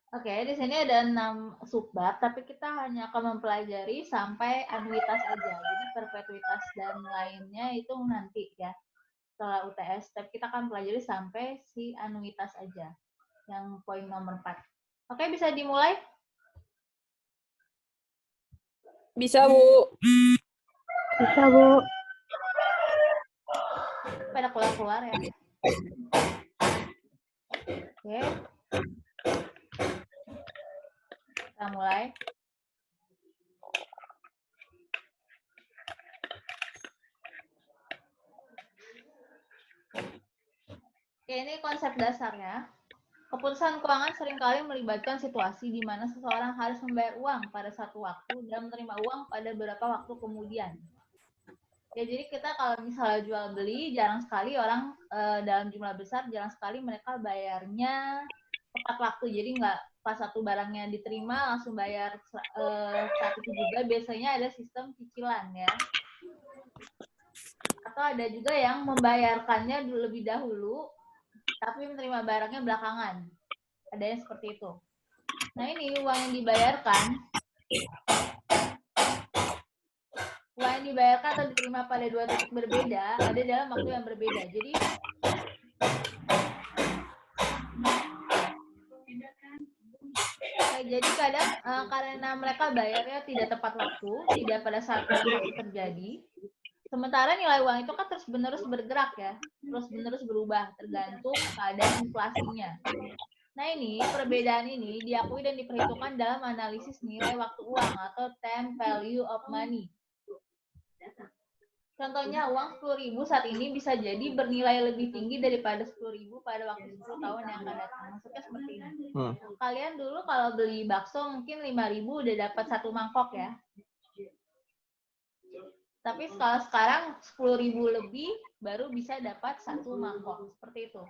Oke, di sini ada 6 subbab, tapi kita hanya akan mempelajari sampai anuitas aja. Jadi perpetuitas dan lainnya itu nanti ya, setelah UTS. Tapi kita akan pelajari sampai si anuitas aja, yang poin nomor 4. Oke, bisa dimulai? Bisa, Bu. Bisa, Bu. Pada keluar-keluar ya. Oke. Kita mulai. Oke, ini konsep dasarnya. Keputusan keuangan seringkali melibatkan situasi di mana seseorang harus membayar uang pada satu waktu dan menerima uang pada beberapa waktu kemudian. Ya, jadi kita kalau misalnya jual beli, jarang sekali orang dalam jumlah besar, jarang sekali mereka bayarnya tepat waktu. Jadi nggak pas satu barangnya diterima langsung bayar saat itu juga. Biasanya ada sistem cicilan ya. Atau ada juga yang membayarkannya lebih dahulu, tapi menerima barangnya belakangan. Ada yang seperti itu. Nah, ini uang yang dibayarkan atau diterima pada 2 titik berbeda, ada dalam waktu yang berbeda. Jadi kadang karena mereka bayarnya tidak tepat waktu, tidak pada saat transaksi terjadi, sementara nilai uang itu kan terus-menerus bergerak ya, terus-menerus berubah tergantung keadaan inflasinya. Nah, ini perbedaan ini diakui dan diperhitungkan dalam analisis nilai waktu uang atau time value of money. Contohnya, uang 10.000 saat ini bisa jadi bernilai lebih tinggi daripada 10.000 pada waktu 10 tahun yang akan datang. Maksudnya seperti ini. Kalian dulu kalau beli bakso mungkin 5.000 udah dapat 1 mangkok ya. Tapi kalau sekarang 10.000 lebih baru bisa dapat 1 mangkok. Seperti itu.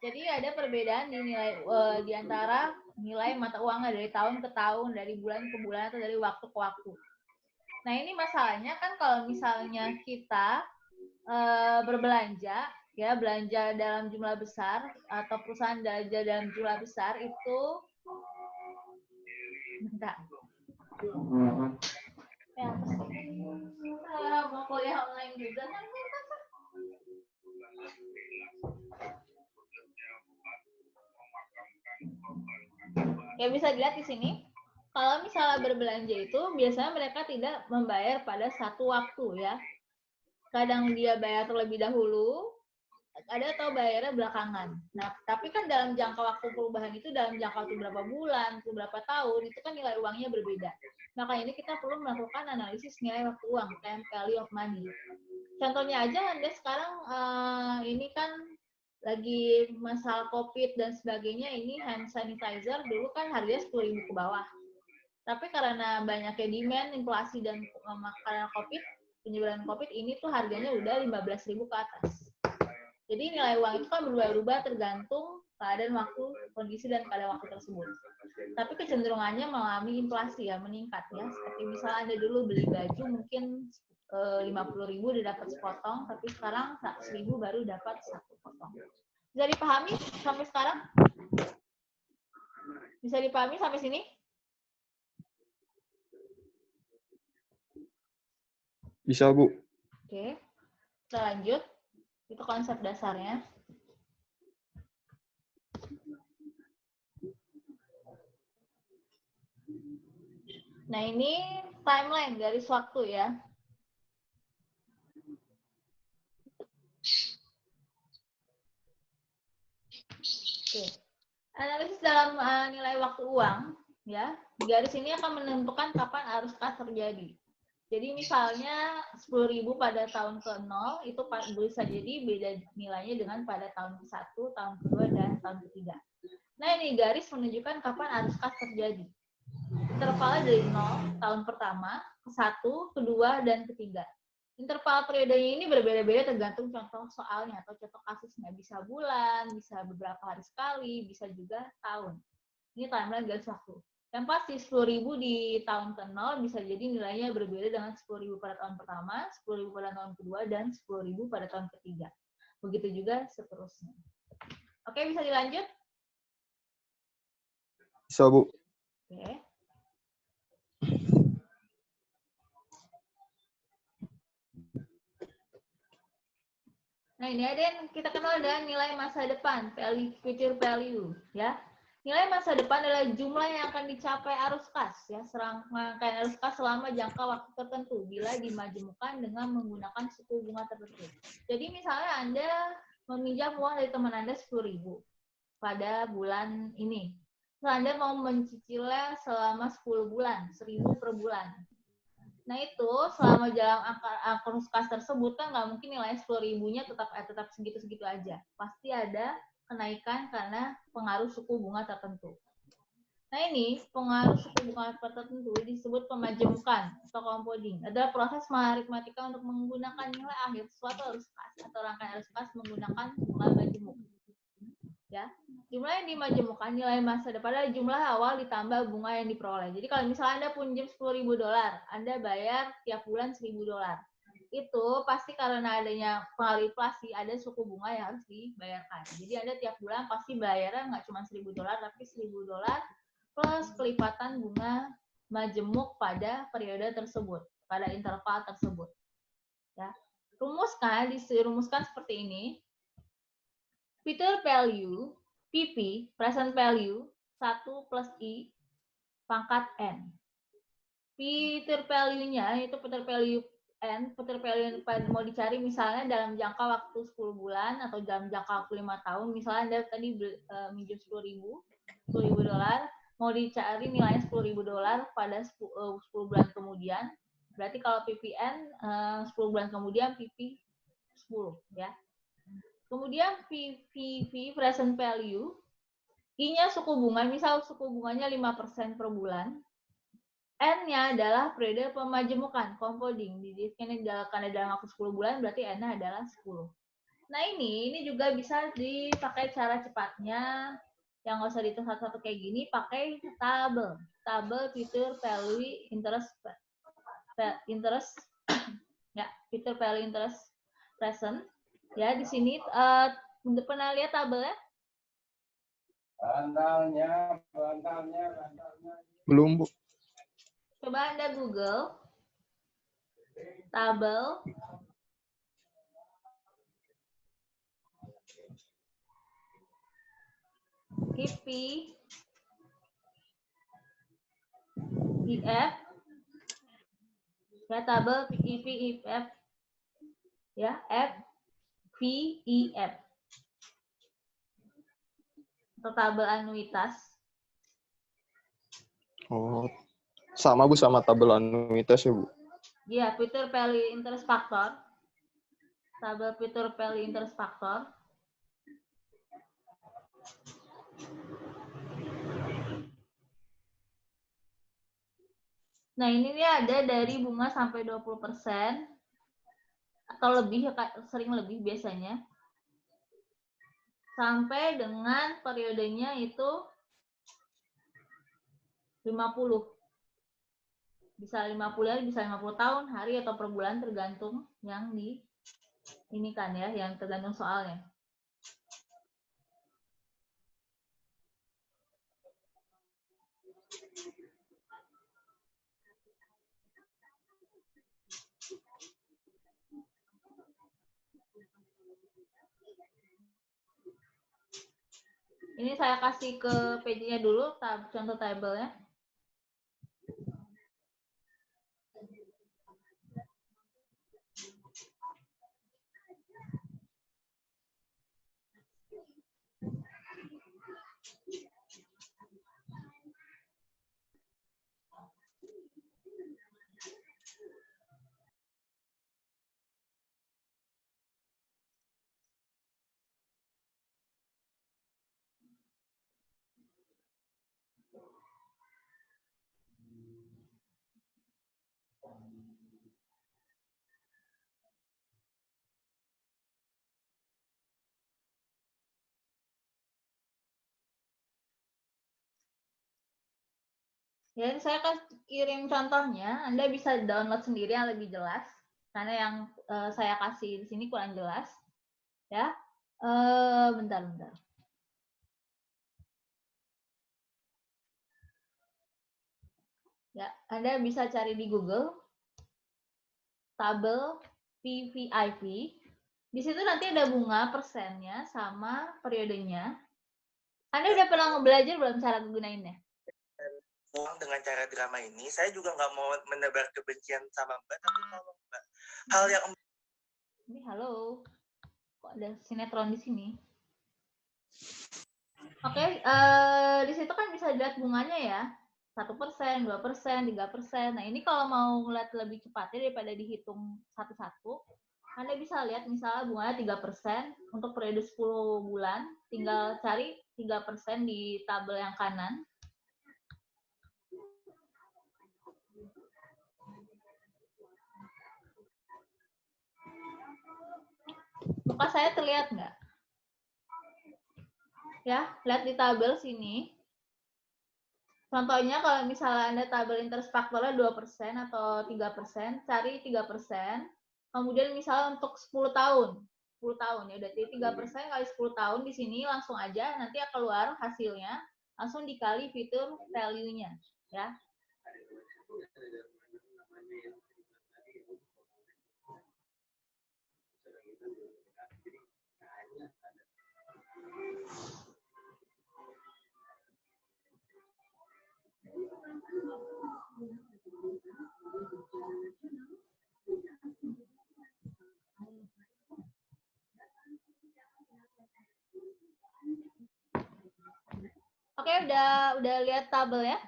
Jadi ada perbedaan di nilai di antara nilai mata uangnya dari tahun ke tahun, dari bulan ke bulan, atau dari waktu ke waktu. Nah, ini masalahnya kan kalau misalnya kita berbelanja, ya belanja dalam jumlah besar atau perusahaan belanja dalam jumlah besar itu, bentar. Ya, mau kuliah online juga kan? Ya, bisa dilihat di sini. Kalau misalnya berbelanja itu biasanya mereka tidak membayar pada satu waktu ya. Kadang dia bayar terlebih dahulu, ada atau bayarnya belakangan. Nah, tapi kan dalam jangka waktu perubahan itu dalam jangka waktu berapa bulan, berapa tahun, itu kan nilai uangnya berbeda. Makanya ini kita perlu melakukan analisis nilai waktu uang, time value of money. Contohnya aja, Anda sekarang ini kan lagi masalah COVID dan sebagainya, ini hand sanitizer dulu kan harganya 10.000 ke bawah. Tapi karena banyaknya demand, inflasi, dan karena COVID, penyebaran COVID, ini tuh harganya udah 15.000 ke atas. Jadi nilai uang itu kan berubah-ubah tergantung keadaan waktu, kondisi, dan pada waktu tersebut. Tapi kecenderungannya mengalami inflasi ya, meningkat ya. Seperti misalnya Anda dulu beli baju mungkin 50.000 udah dapat sepotong, tapi sekarang 100.000 baru dapat 1 potong. Bisa dipahami sampai sekarang? Bisa dipahami sampai sini? Bisa, Bu. Oke, kita lanjut. Itu konsep dasarnya. Nah, ini timeline, garis waktu ya. Oke. Analisis dalam nilai waktu uang, ya. Garis ini akan menentukan kapan arus kas terjadi. Jadi misalnya 10.000 pada tahun ke-0 itu bisa jadi beda nilainya dengan pada tahun ke-1, tahun ke-2, dan tahun ke-3. Nah, ini garis menunjukkan kapan arus kas terjadi. Intervalnya dari 0, tahun pertama, ke-1, ke-2, dan ke-3. Interval periodenya ini berbeda-beda tergantung contoh soalnya atau contoh kasusnya. Bisa bulan, bisa beberapa hari sekali, bisa juga tahun. Ini timeline garis waktu. Yang pasti 10.000 di tahun ke-0 bisa jadi nilainya berbeda dengan 10.000 pada tahun pertama, 10.000 pada tahun kedua, dan 10.000 pada tahun ketiga. Begitu juga seterusnya. Oke, bisa dilanjut? Bisa, Bu. Oke. Nah, ini ada yang kita kenal dengan nilai masa depan, future value, ya. Nilai masa depan adalah jumlah yang akan dicapai arus kas, ya, serangkaian arus kas selama jangka waktu tertentu bila dimajemukkan dengan menggunakan suku bunga tertentu. Jadi misalnya Anda meminjam uang dari teman Anda 10.000 pada bulan ini. Terus Anda mau mencicilnya selama 10 bulan, 1.000 per bulan. Nah itu selama dalam arus kas tersebut kan nggak mungkin nilai 10.000-nya tetap segitu-segitu aja. Pasti ada kenaikan karena pengaruh suku bunga tertentu. Nah ini pengaruh suku bunga tertentu disebut pemajemukan atau compounding. Adalah proses aritmatika untuk menggunakan nilai akhir suatu arus kas atau rangkaian arus kas menggunakan bunga majemuk. Ya, jumlah yang dimajemukkan nilai masa depan adalah jumlah awal ditambah bunga yang diperoleh. Jadi kalau misalnya Anda pinjam $10.000, Anda bayar tiap bulan $1.000. Itu pasti karena adanya pengaruh inflasi, ada suku bunga yang harus dibayarkan. Jadi Anda tiap bulan pasti bayarnya nggak cuma $1.000, tapi $1.000 plus kelipatan bunga majemuk pada periode tersebut, pada interval tersebut. Ya, dirumuskan seperti ini. Future value, PP, present value, 1 plus I, pangkat N. Future value-nya, itu future value N, future value yang mau dicari misalnya dalam jangka waktu 10 bulan atau dalam jangka waktu 5 tahun. Misalnya Anda tadi minjem $10.000, mau dicari nilainya $10.000 pada 10 bulan kemudian. Berarti kalau PPN 10 bulan kemudian PP 10, ya. Kemudian PV, present value, I-nya suku bunga, misal suku bunganya 5% per bulan, N-nya adalah periode pemajemukan, compounding. Karena dalam waktu 10 bulan, berarti N-nya adalah 10. Nah ini juga bisa dipakai cara cepatnya, yang nggak usah dihitung satu-satu kayak gini, pakai tabel. Tabel future value interest, ya, future value interest present. Ya, di sini pernah lihat tabelnya? Bantalnya. Belum, Bu. Coba Anda Google tabel IP IF, ya, tabel IP IF, ya, FVIF, atau tabel anuitas. Oh, sama, Bu, sama tabel anuitas ya, Bu. Ya, future value interest factor. Tabel future value interest factor. Nah, ini dia ada dari bunga sampai 20% atau lebih, sering lebih biasanya. Sampai dengan periodenya itu 50. Bisa 50, bisa 50 tahun, hari atau per bulan tergantung yang di ini kan ya, yang tergantung soalnya. Ini saya kasih ke page-nya dulu, contoh tabelnya. Ya, saya akan kirim contohnya. Anda bisa download sendiri yang lebih jelas, karena yang saya kasih di sini kurang jelas. Ya, bentar. Ya, Anda bisa cari di Google tabel PVIP. Di situ nanti ada bunga persennya sama periodenya. Anda udah pernah belajar belum cara gunainnya? Uang dengan cara drama ini, saya juga nggak mau menebar kebencian sama Mbak, tapi kalau Mbak, hal yang Ini halo, kok ada sinetron di sini? Oke, di situ kan bisa dilihat bunganya ya, 1%, 2%, 3%. Nah ini kalau mau ngeliat lebih cepatnya daripada dihitung satu-satu, Anda bisa lihat misalnya bunganya 3% untuk periode 10 bulan, tinggal cari 3% di tabel yang kanan. Muka saya terlihat nggak? Ya, lihat di tabel sini. Contohnya kalau misalnya Anda tabel interest faktornya 2% atau 3%, cari 3%. Kemudian misalnya untuk 10 tahun. 10 tahun ya, berarti 3% kali 10 tahun di sini langsung aja nanti keluar hasilnya, langsung dikali fitur value-nya, ya. Oke, udah lihat tabel ya?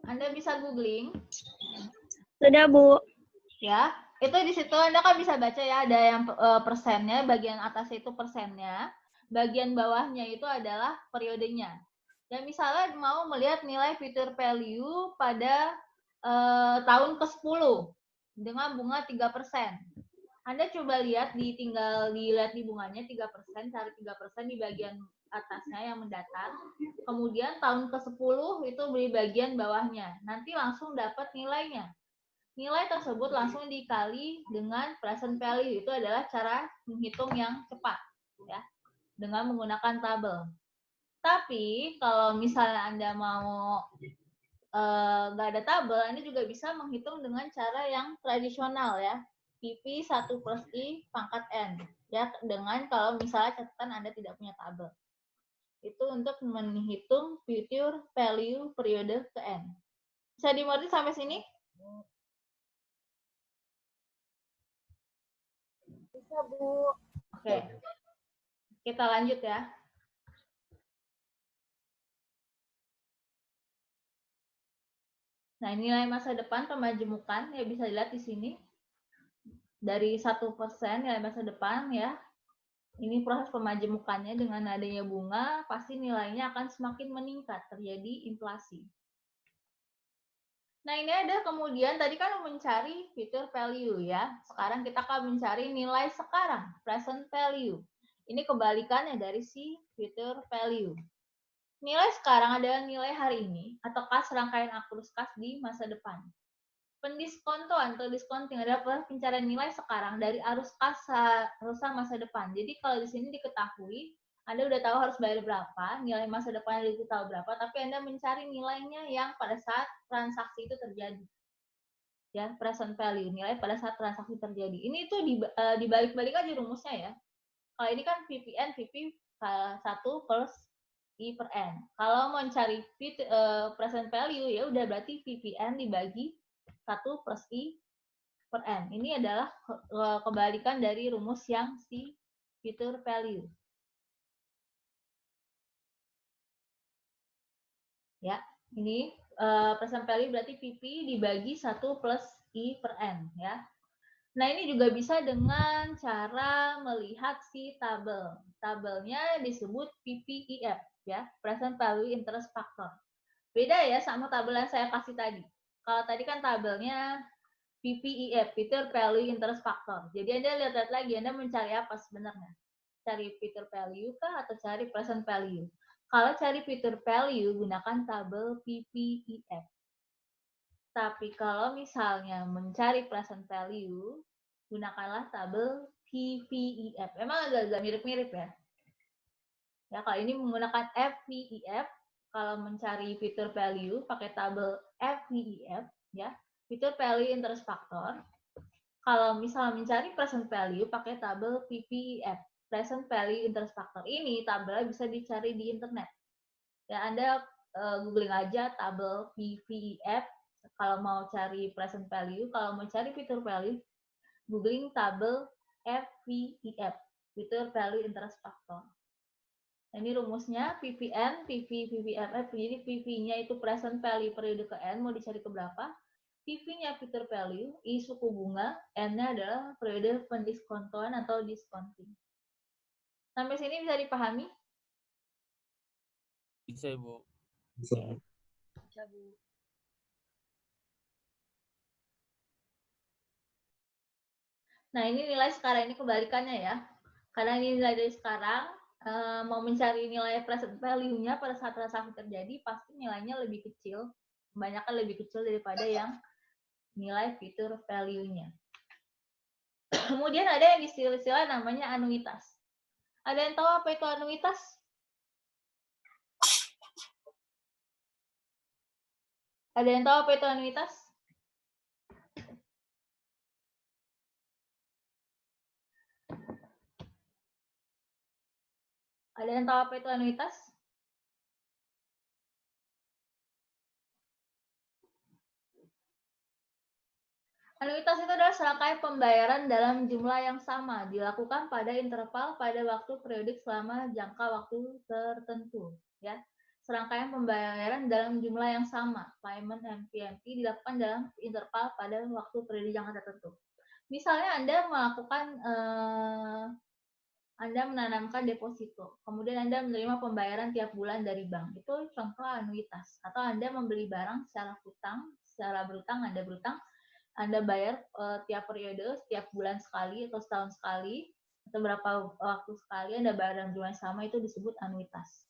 Anda bisa googling. Sudah, Bu. Ya, itu di situ Anda kan bisa baca ya, ada yang persennya, bagian atasnya itu persennya, bagian bawahnya itu adalah periodenya. Dan misalnya mau melihat nilai future value pada tahun ke-10 dengan bunga 3%. Anda coba lihat tinggal dilihat di bunganya 3%, cari 3% di bagian atasnya yang mendatar. Kemudian tahun ke-10 itu beli bagian bawahnya. Nanti langsung dapat nilainya. Nilai tersebut langsung dikali dengan present value. Itu adalah cara menghitung yang cepat, ya, dengan menggunakan tabel. Tapi kalau misalnya Anda mau nggak ada tabel, Anda juga bisa menghitung dengan cara yang tradisional ya, PP 1 plus I pangkat N. Ya, dengan kalau misalnya catatan Anda tidak punya tabel. Itu untuk menghitung future value periode ke N. Bisa dimengerti sampai sini? Bisa, Bu. Oke. Kita lanjut ya. Nah, nilai masa depan pemajemukan ya bisa dilihat di sini. Dari 1% nilai masa depan ya. Ini proses pemajemukannya dengan adanya bunga, pasti nilainya akan semakin meningkat, terjadi inflasi. Nah, ini ada kemudian tadi kan mencari future value ya. Sekarang kita akan mencari nilai sekarang, present value. Ini kebalikannya dari si future value. Nilai sekarang adalah nilai hari ini atau kas rangkaian akurus kas di masa depan. Pendiskontoan atau discounting adalah pencarian nilai sekarang dari arus kas masa depan. Jadi kalau di sini diketahui Anda udah tahu harus bayar berapa, nilai masa depan Anda tahu berapa, tapi Anda mencari nilainya yang pada saat transaksi itu terjadi. Ya, present value, nilai pada saat transaksi terjadi. Ini tuh dibalik-balik aja rumusnya ya. Kalau ini kan VPN, VP 1 plus I per N. Kalau mau cari present value ya udah berarti VPN dibagi 1 plus I per N. Ini adalah kebalikan dari rumus yang si future value. Ya, ini present value berarti VP dibagi 1 plus I per N. Ya. Nah, ini juga bisa dengan cara melihat si tabel. Tabelnya disebut PPIF, ya, present value interest factor. Beda ya sama tabel yang saya kasih tadi. Kalau tadi kan tabelnya PPIF, future value interest factor. Jadi Anda lihat lagi, Anda mencari apa sebenarnya? Cari future value kah atau cari present value? Kalau cari future value, gunakan tabel PPIF. Tapi kalau misalnya mencari present value, gunakanlah tabel PVIF. Emang agak-agak mirip-mirip ya. Ya, kalau ini menggunakan FVIF, kalau mencari future value pakai tabel FVEF, ya, future value interest factor. Kalau misalnya mencari present value pakai tabel PVEF, present value interest factor. Ini tabelnya bisa dicari di internet. Ya, Anda googling aja tabel PVEF kalau mau cari present value, kalau mau cari future value, googling tabel FVEF, future value interest factor. Nah, ini rumusnya PVN, PV, PVFF. Jadi PV-nya itu present value periode ke N, mau dicari ke berapa? PV-nya future value, I suku bunga, N-nya adalah periode pendiskontoan atau discounting. Sampai sini bisa dipahami? Bisa, Ibu. Bisa. Bisa, Bu. Nah, ini nilai sekarang, ini kebalikannya ya. Karena ini nilai dari sekarang, mau mencari nilai present value-nya pada saat transaksi terjadi, pasti nilainya lebih kecil, kebanyakan lebih kecil daripada yang nilai future value-nya. Kemudian ada yang istilah namanya anuitas. Ada yang tahu apa itu anuitas? Ada yang tahu apa itu anuitas? Ada yang tahu apa itu anuitas? Anuitas itu adalah serangkaian pembayaran dalam jumlah yang sama, dilakukan pada interval pada waktu periodik selama jangka waktu tertentu. Ya, serangkaian pembayaran dalam jumlah yang sama, payment MPMP, dilakukan dalam interval pada waktu periodik jangka tertentu. Misalnya Anda menanamkan deposito, kemudian Anda menerima pembayaran tiap bulan dari bank. Itu contoh anuitas. Atau Anda membeli barang secara berutang, Anda berutang, Anda bayar tiap periode, setiap bulan sekali atau setahun sekali, atau berapa waktu sekali Anda bayar dalam jumlah yang sama, itu disebut anuitas.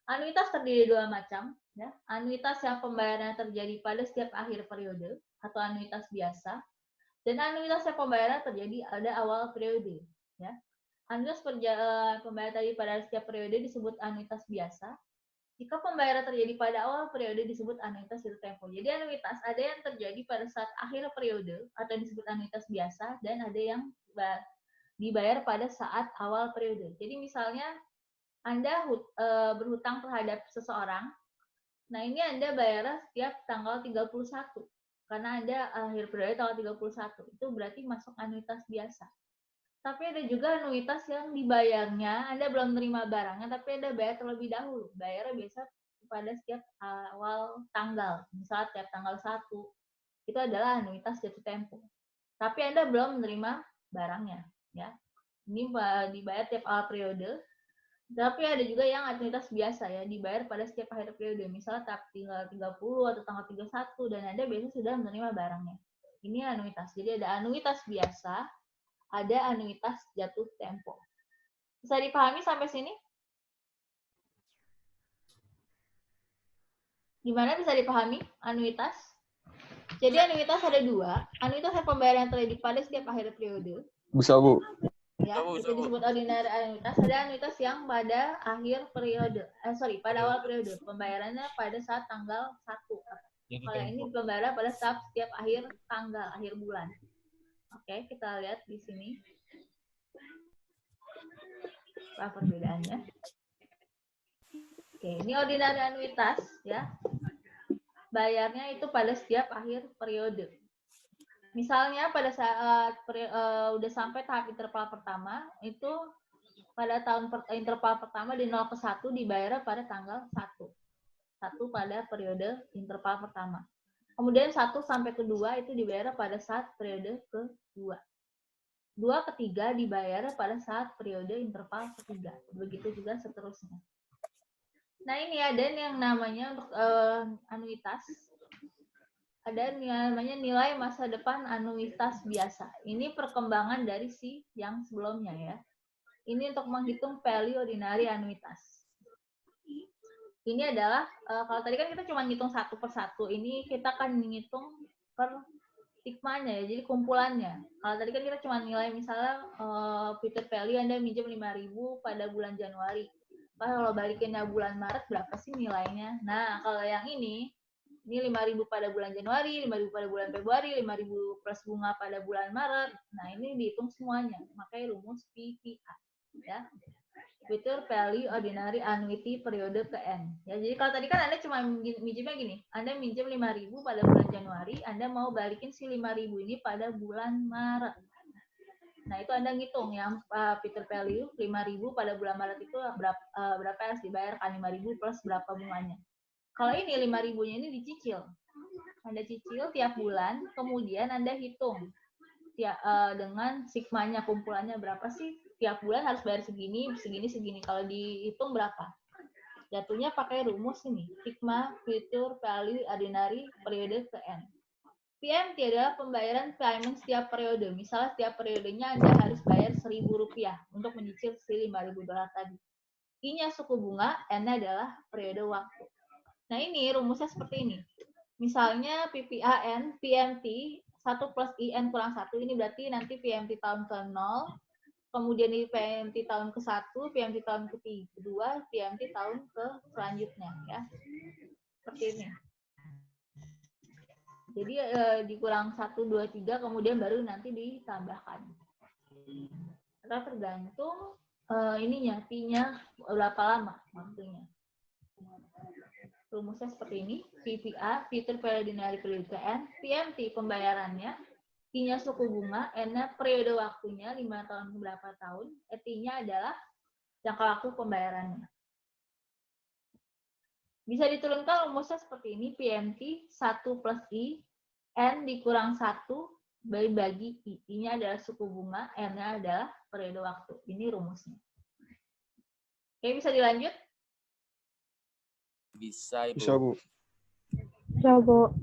Anuitas terdiri dua macam, ya. Anuitas yang pembayarannya terjadi pada setiap akhir periode atau anuitas biasa, dan anuitas yang pembayaran terjadi pada awal periode, ya. Anuitas pembayaran tadi pada setiap periode disebut anuitas biasa. Jika pembayaran terjadi pada awal periode disebut anuitas jatuh tempo. Jadi anuitas ada yang terjadi pada saat akhir periode atau disebut anuitas biasa, dan ada yang dibayar pada saat awal periode. Jadi misalnya Anda berhutang terhadap seseorang, nah ini Anda bayar setiap tanggal 31. Karena Anda akhir periode tanggal 31. Itu berarti masuk anuitas biasa. Tapi ada juga anuitas yang dibayarnya, Anda belum menerima barangnya, tapi Anda bayar terlebih dahulu. Bayarnya biasa pada setiap awal tanggal. Misalnya setiap tanggal 1. Itu adalah anuitas jatuh tempo. Tapi Anda belum menerima barangnya. Ya. Ini dibayar tiap awal periode. Tapi ada juga yang anuitas biasa, ya, dibayar pada setiap akhir periode. Misalnya tanggal 30 atau tanggal 31, dan Anda biasanya sudah menerima barangnya. Ini anuitas. Jadi ada anuitas biasa, ada anuitas jatuh tempo. Bisa dipahami sampai sini? Gimana bisa dipahami anuitas? Jadi anuitas ada dua. Anuitas yang pembayaran terjadi pada setiap akhir periode. Bisa, Bu. Ya, itu disebut ordinary anuitas. Ada anuitas yang pada akhir periode. Pada awal periode. Pembayarannya pada saat tanggal 1. Kalau ini pembayaran pada saat setiap akhir tanggal, akhir bulan. Oke, kita lihat di sini. Apa perbedaannya? Oke, ini ordinary anuitas, ya. Bayarnya itu pada setiap akhir periode. Misalnya pada saat udah sampai tahap interval pertama, itu pada interval pertama di 0 ke 1 dibayar pada tanggal 1. 1 pada periode interval pertama. Kemudian 1 sampai ke 2 itu dibayar pada saat periode kedua. 2 ke 3 dibayar pada saat periode interval ketiga. Begitu juga seterusnya. Nah, ini ada yang namanya untuk anuitas. Ada yang namanya nilai masa depan anuitas biasa. Ini perkembangan dari yang sebelumnya, ya. Ini untuk menghitung value ordinary anuitas. Ini adalah, kalau tadi kan kita cuma ngitung satu per satu. Ini kita akan menghitung per stigmanya, ya, jadi kumpulannya. Kalau tadi kan kita cuma nilai misalnya future value Anda minjem 5.000 pada bulan Januari. Kalau balikinnya bulan Maret berapa sih nilainya? Nah, kalau yang ini 5.000 pada bulan Januari, 5.000 pada bulan Februari, 5.000 plus bunga pada bulan Maret. Nah, ini dihitung semuanya. Makanya rumus PPA. Ya. Future Value Ordinary Annuity periode ke N. Ya, jadi kalau tadi kan Anda cuma minjemnya gini. Anda minjem 5.000 pada bulan Januari, Anda mau balikin si 5.000 ini pada bulan Maret. Nah, itu Anda ngitung yang future value 5.000 pada bulan Maret itu berapa yang harus dibayar kan 5.000 plus berapa bunganya. Kalau ini 5.000-nya ini dicicil. Anda cicil tiap bulan, kemudian Anda hitung dengan sigmanya, kumpulannya berapa sih? Tiap bulan harus bayar segini, segini, segini. Kalau dihitung berapa? Jatuhnya pakai rumus ini, sigma future value ordinary periode ke N. PMT adalah pembayaran payment setiap periode. Misalnya setiap periodenya Anda harus bayar Rp1.000 untuk menyicil si $5.000 tadi. I-nya suku bunga, N-nya adalah periode waktu. Nah, ini rumusnya seperti ini. Misalnya PPAN, PMT, 1 plus IN kurang 1, ini berarti nanti PMT tahun ke-0, kemudian di PMT tahun ke-1, PMT tahun ke-2, PMT tahun ke selanjutnya. Ya. Seperti ini. Jadi dikurang 1, 2, 3, kemudian baru nanti ditambahkan. Karena tergantung ininya, P-nya berapa lama waktunya. Rumusnya seperti ini, PPA, Future Value Ordinary Period ke N, PMT pembayarannya, T-nya suku bunga, N-nya periode waktunya, 5 tahun ke berapa tahun, T-nya adalah jangka waktu pembayarannya. Bisa diturunkan rumusnya seperti ini, PMT 1 plus I, N dikurang 1, bagi I. I-nya adalah suku bunga, N-nya adalah periode waktu. Ini rumusnya. Oke, bisa dilanjut? Bisa, Ibu. Bisa, Bu. Bisa, Bu.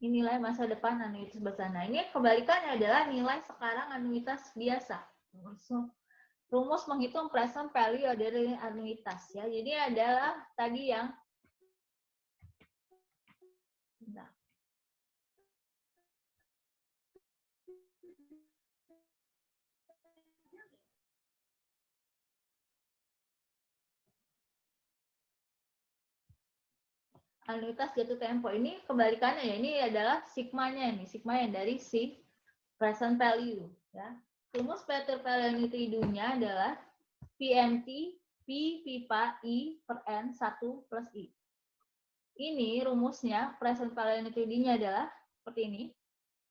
Ini nilai masa depan anuitas bersana. Ini kebalikannya adalah nilai sekarang anuitas biasa. Rumus menghitung present value dari anuitas ya. Jadi adalah tadi yang anuitas jatuh tempo ini kebalikannya ya. Ini adalah sigmanya ini, sigma yang dari si present value ya. Rumus future value annuity nya adalah PMT P pipa I per N 1 plus I. Ini rumusnya present value annuity nya adalah seperti ini.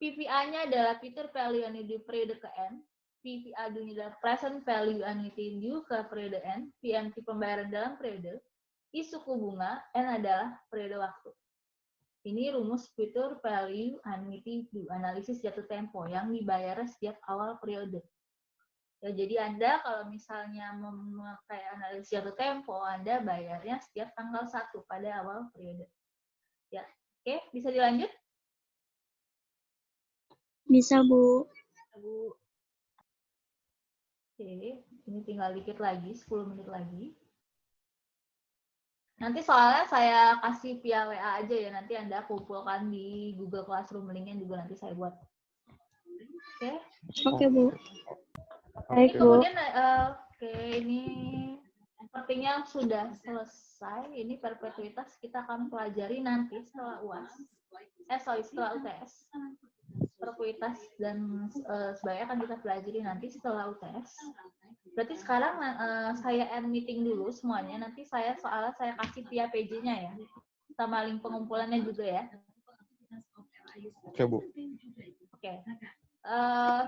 PVA-nya adalah future value annuity periode ke N. PVA dulu adalah present value annuity due ke periode N. PMT pembayaran dalam periode. I suku bunga, N adalah periode waktu. Ini rumus future value annuity due, analisis jatuh tempo yang dibayar setiap awal periode. Ya, jadi Anda kalau misalnya memakai analisis jatuh tempo, Anda bayarnya setiap tanggal 1 pada awal periode. Ya, oke, bisa dilanjut? Bisa, Bu. Bu. Oke, ini tinggal dikit lagi, 10 menit lagi. Nanti soalnya saya kasih via WA aja ya, nanti Anda kumpulkan di Google Classroom, linknya juga nanti saya buat. Oke? Oke, Bu. Ini Baik, Bu. kemudian, ini sepertinya sudah selesai. Ini perpetuitas kita akan pelajari nanti setelah UAS. Setelah UTS. Perpetuitas dan sebagainya akan kita pelajari nanti setelah UTS. Berarti sekarang saya end meeting dulu semuanya. Nanti soalnya saya kasih via PJ-nya ya. Sama link pengumpulannya juga ya. Oke, Bu. Oke.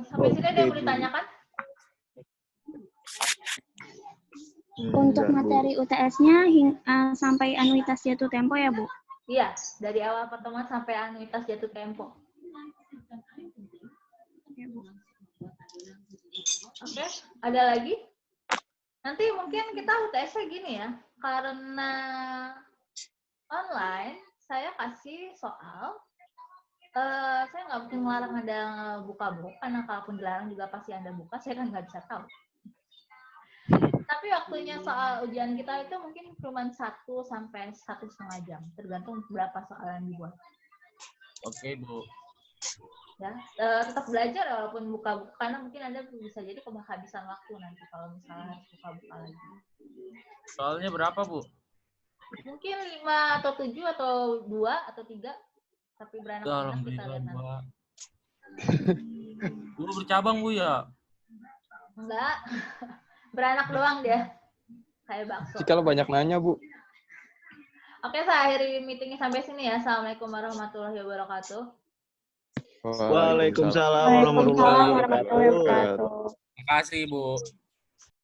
Sampai sini ada yang mau ditanyakan? Untuk materi UTS-nya sampai anuitas jatuh tempo ya, Bu? Iya, dari awal pertemuan sampai anuitas jatuh tempo. Oke, ada lagi? Nanti mungkin kita UTS-nya gini ya, karena online, saya kasih soal. Saya nggak mungkin melarang Anda buka buku, karena kalaupun dilarang juga pasti Anda buka, saya kan nggak bisa tahu. Tapi waktunya soal ujian kita itu mungkin cuma 1 sampai 1,5 jam, tergantung berapa soal yang dibuat. Oke, Bu. Ya, tetap belajar walaupun buka-buka karena mungkin Anda bisa jadi kehabisan waktu nanti kalau misalnya harus buka-buka lagi. Soalnya berapa, Bu? Mungkin 5 atau 7 atau 2 atau 3, tapi beranak-anak kita lihat nanti. Alhamdulillah, Bu. Bu bercabang, Bu, ya? Enggak, beranak doang dia. Kayak bakso. Jika lo banyak nanya, Bu. Oke, saya akhiri meetingnya sampai sini ya. Assalamualaikum warahmatullahi wabarakatuh. Waalaikumsalam warahmatullahi wabarakatuh. warahmatullahi wabarakatuh. Terima kasih, Bu.